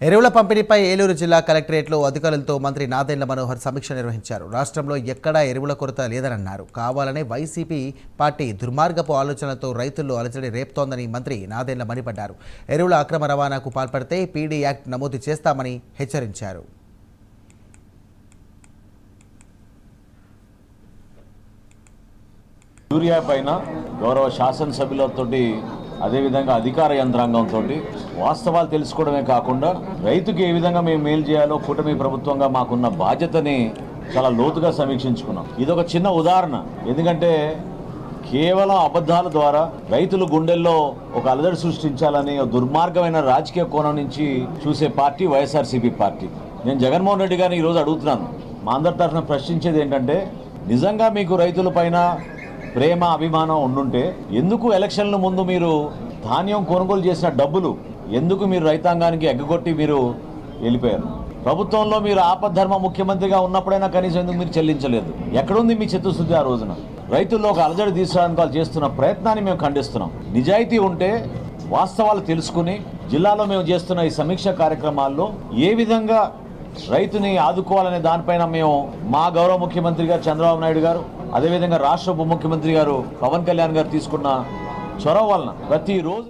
ఎరువుల పంపిణీపై ఏలూరు జిల్లా కలెక్టరేట్లో అధికారులతో మంత్రి నాదెండ్ల మనోహర్ సమీక్ష నిర్వహించారు. రాష్ట్రంలో ఎక్కడా ఎరువుల కొరత లేదన్నారు. కావాలనే వైసీపీ పార్టీ దుర్మార్గపు ఆలోచనలతో రైతుల్లో అలజడి రేపుతోందని మంత్రి నాదెండ్ల మండిపడ్డారు. ఎరువుల అక్రమ రవాణాకు పాల్పడితే పీడీ యాక్ట్ నమోదు చేస్తామని హెచ్చరించారు. యూరియా పైన గౌరవ శాసనసభ్యులతోటి అదేవిధంగా అధికార యంత్రాంగంతో వాస్తవాలు తెలుసుకోవడమే కాకుండా రైతుకి ఏ విధంగా మేము మేలు చేయాలో కూటమి ప్రభుత్వంగా మాకున్న బాధ్యతని చాలా లోతుగా సమీక్షించుకున్నాం. ఇదొక చిన్న ఉదాహరణ. ఎందుకంటే కేవలం అబద్ధాల ద్వారా రైతుల గుండెల్లో ఒక అలజడి సృష్టించాలని దుర్మార్గమైన రాజకీయ కోణం నుంచి చూసే పార్టీ వైఎస్ఆర్సీపీ పార్టీ. నేను జగన్మోహన్ రెడ్డి గారిని ఈరోజు అడుగుతున్నాను, మా అందరి తరఫున ప్రశ్నించేది ఏంటంటే, నిజంగా మీకు రైతుల పైన ప్రేమ అభిమానం ఉండుంటే ఎందుకు ఎలక్షన్ల ముందు మీరు ధాన్యం కొనుగోలు చేసిన డబ్బులు ఎందుకు మీరు రైతాంగానికి ఎగ్గగొట్టి మీరు వెళ్ళిపోయారు? ప్రభుత్వంలో మీరు ఆపద్ధర్మ ముఖ్యమంత్రిగా ఉన్నప్పుడైనా కనీసం ఎందుకు మీరు చెల్లించలేదు? ఎక్కడుంది మీ చిత్తశుద్ధి? ఆ రోజున రైతుల్లో ఒక అలజడి తీసుకురావడానికి వాళ్ళు చేస్తున్న ప్రయత్నాన్ని మేము ఖండిస్తున్నాం. నిజాయితీ ఉంటే వాస్తవాలు తెలుసుకుని జిల్లాలో మేము చేస్తున్న ఈ సమీక్ష కార్యక్రమాల్లో ఏ విధంగా రైతుని ఆదుకోవాలనే దానిపైన మేము మా గౌరవ ముఖ్యమంత్రి గారు చంద్రబాబు నాయుడు గారు, అదేవిధంగా రాష్ట్ర ఉప ముఖ్యమంత్రి గారు పవన్ కళ్యాణ్ గారు తీసుకున్న చొరవ వలన ప్రతిరోజు